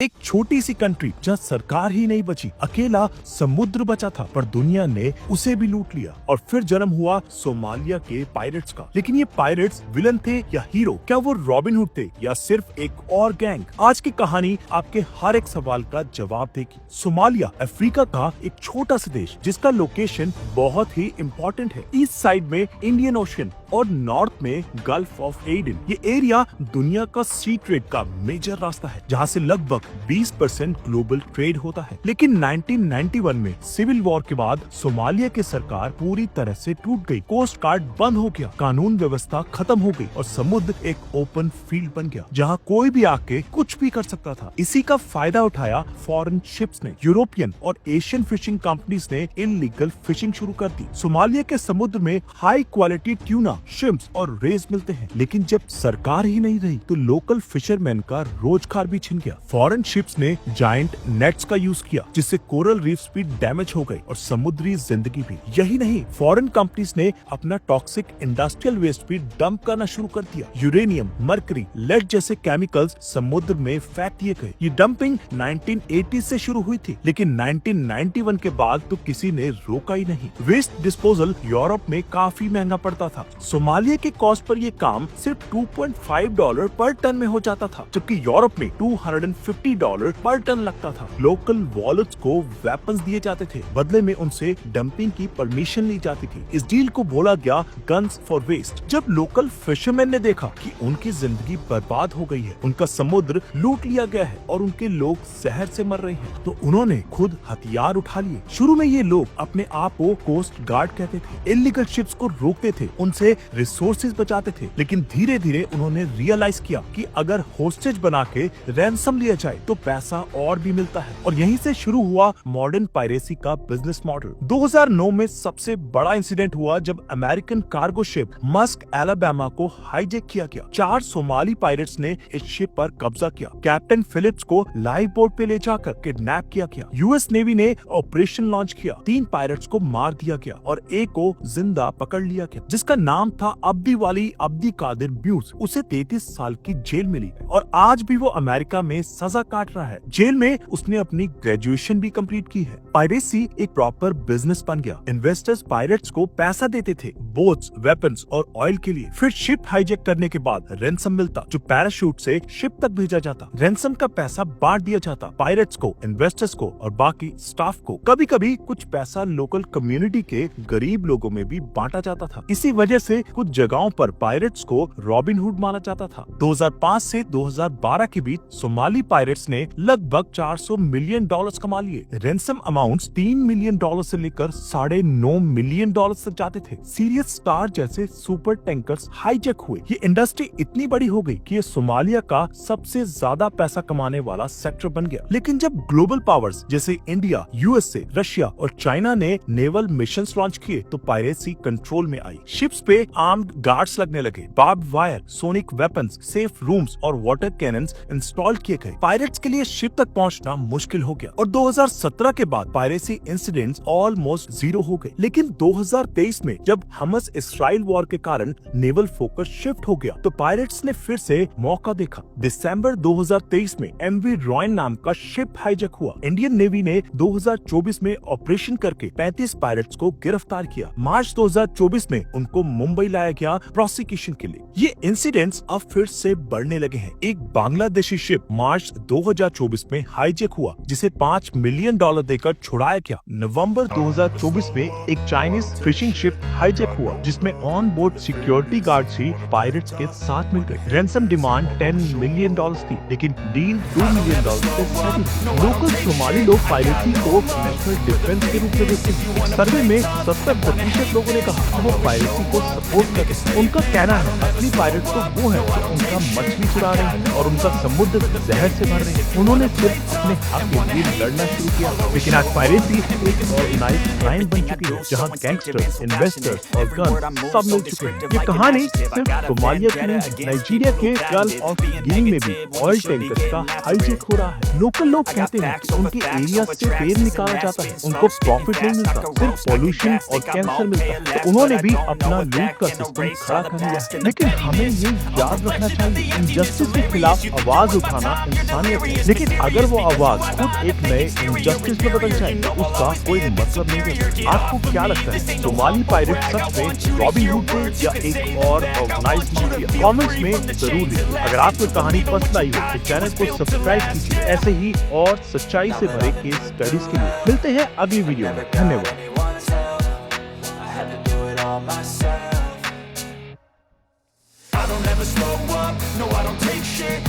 एक छोटी सी कंट्री जहाँ सरकार ही नहीं बची, अकेला समुद्र बचा था, पर दुनिया ने उसे भी लूट लिया। और फिर जन्म हुआ सोमालिया के पायरेट्स का। लेकिन ये पायरेट्स विलन थे या हीरो? क्या वो रॉबिन हुड थे या सिर्फ एक और गैंग? आज की कहानी आपके हर एक सवाल का जवाब देगी। सोमालिया अफ्रीका का एक छोटा सा देश जिसका लोकेशन बहुत ही इम्पोर्टेंट है। ईस्ट साइड में इंडियन ओशन और नॉर्थ में गल्फ ऑफ एडन। ये एरिया दुनिया का सी ट्रेड का मेजर रास्ता है, जहाँ से लगभग 20% ग्लोबल ट्रेड होता है। लेकिन 1991 में सिविल वॉर के बाद सोमालिया की सरकार पूरी तरह से टूट गई। कोस्ट गार्ड बंद हो गया, कानून व्यवस्था खत्म हो गई और समुद्र एक ओपन फील्ड बन गया जहाँ कोई भी आके कुछ भी कर सकता था। इसी का फायदा उठाया फॉरेन शिप्स ने। यूरोपियन और एशियन फिशिंग कंपनीज ने इनलीगल फिशिंग शुरू कर दी। सोमालिया के समुद्र में हाई क्वालिटी ट्यूना, शिम्स और रेज मिलते हैं। लेकिन जब सरकार ही नहीं रही तो लोकल फिशरमैन का रोजगार भी छिन गया। फॉरेन शिप्स ने जायंट नेट्स का यूज किया, जिससे कोरल रीफ्स भी डैमेज हो गए और समुद्री जिंदगी भी। यही नहीं, फॉरेन कंपनीज ने अपना टॉक्सिक इंडस्ट्रियल वेस्ट भी डंप करना शुरू कर दिया। यूरेनियम, मरकरी, लेड जैसे केमिकल्स समुद्र में फेंक दिए गए। ये डंपिंग 1980 से शुरू हुई थी, लेकिन 1991 के बाद तो किसी ने रोका ही नहीं। वेस्ट डिस्पोजल यूरोप में काफी महंगा पड़ता था। सोमालिया के कॉस्ट पर ये काम सिर्फ $2.5 पर टन में हो जाता था, जबकि यूरोप में $250 पर टन लगता था। लोकल वॉलेट्स को वेपन्स दिए जाते थे, बदले में उनसे डंपिंग की परमिशन ली जाती थी। इस डील को बोला गया गन्स फॉर वेस्ट। जब लोकल फिशरमैन ने देखा कि उनकी जिंदगी बर्बाद हो गई है, उनका समुद्र लूट लिया गया है और उनके लोग जहर से मर रहे हैं, तो उन्होंने खुद हथियार उठा लिए। शुरू में ये लोग अपने आप को कोस्ट गार्ड कहते थे, इलीगल शिप्स को रोकते थे, उनसे रिसोर्सेज बचाते थे। लेकिन धीरे धीरे उन्होंने रियलाइज किया कि अगर होस्टेज बना के रैंसम लिया जाए तो पैसा और भी मिलता है। और यहीं से शुरू हुआ मॉडर्न पायरेसी का बिजनेस मॉडल। 2009 में सबसे बड़ा इंसिडेंट हुआ जब American cargo ship Musk Alabama को हाईजैक किया गया। 4 सोमाली पायरेट्स ने इस शिप पर कब्जा किया। कैप्टन फिलिप्स को लाइफ बोट पे ले जाकर किडनैप किया गया। यूएस नेवी ने ऑपरेशन लॉन्च किया। 3 पायरेट्स को मार दिया गया और एक को जिंदा पकड़ लिया गया, जिसका नाम था अब्दी वाली अब्दी कादिर ब्यूज। उसे 33 साल की जेल मिली और आज भी वो अमेरिका में सजा काट रहा है। जेल में उसने अपनी ग्रेजुएशन भी कंप्लीट की है। पायरेसी एक प्रॉपर बिजनेस बन गया। इन्वेस्टर्स पायरेट्स को पैसा देते थे, बोट्स, वेपन्स और ऑयल के लिए। फिर शिप हाईजैक करने के बाद रैंसम मिलता, जो पैराशूट से शिप तक भेजा जाता। रैंसम का पैसा बांट दिया जाता, पायरेट्स को, इन्वेस्टर्स को और बाकी स्टाफ को। कभी कभी कुछ पैसा लोकल कम्युनिटी के गरीब लोगों में भी बांटा जाता था। इसी वजह से कुछ जगहों पर पायरेट्स को रॉबिन हुड माना जाता था। 2005 से 2012 के बीच सोमाली पायरेट्स ने लगभग $400 मिलियन कमा लिए। रैंसम अमाउंट्स $3 मिलियन से लेकर $9.5 मिलियन तक जाते थे। सीरियस स्टार जैसे सुपर टैंकर्स हाईजैक हुए। ये इंडस्ट्री इतनी बड़ी हो गई कि ये सोमालिया का सबसे ज्यादा पैसा कमाने वाला सेक्टर बन गया। लेकिन जब ग्लोबल पावर्स जैसे इंडिया, यूएसए, रशिया और चाइना ने नेवल मिशंस लॉन्च किए तो पायरेसी कंट्रोल में आई। शिप्स पे आर्म्ड गार्ड्स लगने लगे, barb wire, sonic weapons, safe rooms और वाटर कैनन्स इंस्टॉल किए गए। पायरेट्स के लिए शिप तक पहुंचना मुश्किल हो गया और 2017 के बाद पायरेसी इंसिडेंट्स ऑलमोस्ट जीरो हो गए। लेकिन 2023 में जब हमास इस्राइल वॉर के कारण नेवल फोकस शिफ्ट हो गया तो पायरेट्स ने फिर से मौका देखा। दिसंबर 2023 में एमवी रॉयन नाम का शिप हाईजैक हुआ। इंडियन नेवी ने 2024 में ऑपरेशन करके 35 पायरेट्स को गिरफ्तार किया। मार्च 2024 में उनको मुंबई लाया गया प्रोसिक्यूशन के लिए। ये इंसिडेंट्स अब फिर से बढ़ने लगे हैं। एक बांग्लादेशी शिप मार्च 2024 में हाईजैक हुआ, जिसे $5 मिलियन देकर छुड़ाया गया। नवंबर 2024 में एक चाइनीज फिशिंग शिप हाईजैक हुआ, जिसमें on board security guards he pirates के साथ मिल गए। रैंसम डिमांड $10 मिलियन थी, लेकिन डील $2 मिलियन से सेटल थी। लोकल सोमाली लोग पायरेसी को नेशनल डिफेंस के रूप में देखते हैं। सर्वे में 70% लोगों ने कहा वो पायरेसी को सपोर्ट करते हैं। उनका कहना है असली पायरेट्स तो वो है जो उनका मछली चुरा रहे हैं और उनका समुद्र जहर से भर रहे हैं। उन्होंने सिर्फ अपने हक के लिए लड़ना शुरू किया। लेकिन आज पायरेसी एक ऑर्गेनाइज्ड क्राइम बन चुकी है, जहाँ गैंगस्टर्स, इन्वेस्टर्स और गन सब मिल चुके हैं। ये कहानी सिर्फ सोमालिया की नहीं, नाइजीरिया के गल्फ ऑफ गिनी में भी ऑयल टैंकर्स का हाईजैक हो रहा है। लोकल लोग कहते हैं कि उनके एरिया से तेल निकाला जाता है, उनको प्रॉफिट नहीं मिलता, सिर्फ पॉल्यूशन और कैंसर मिलता है। तो उन्होंने भी अपना लूट का सिस्टम खड़ा कर लिया। लेकिन हमें ये याद रखना चाहिए, इनजस्टिस के खिलाफ आवाज उठाना इंसानी अहमियत है। लेकिन अगर वो आवाज खुद एक नए इनजस्टिस में बदल जाए तो उसका कोई मतलब नहीं है। आपको क्या लगता है, सोमाली पायरेट सच में रॉबिन हुड थे या एक और ऑर्गेनाइज्ड माफिया? कमेंट्स में जरूर लिखिए। अगर आपको कहानी पसंद आई हो तो चैनल को सब्सक्राइब कीजिए ऐसे ही और सच्चाई से भरे केस स्टडीज के लिए। मिलते हैं अगली वीडियो में। धन्यवाद।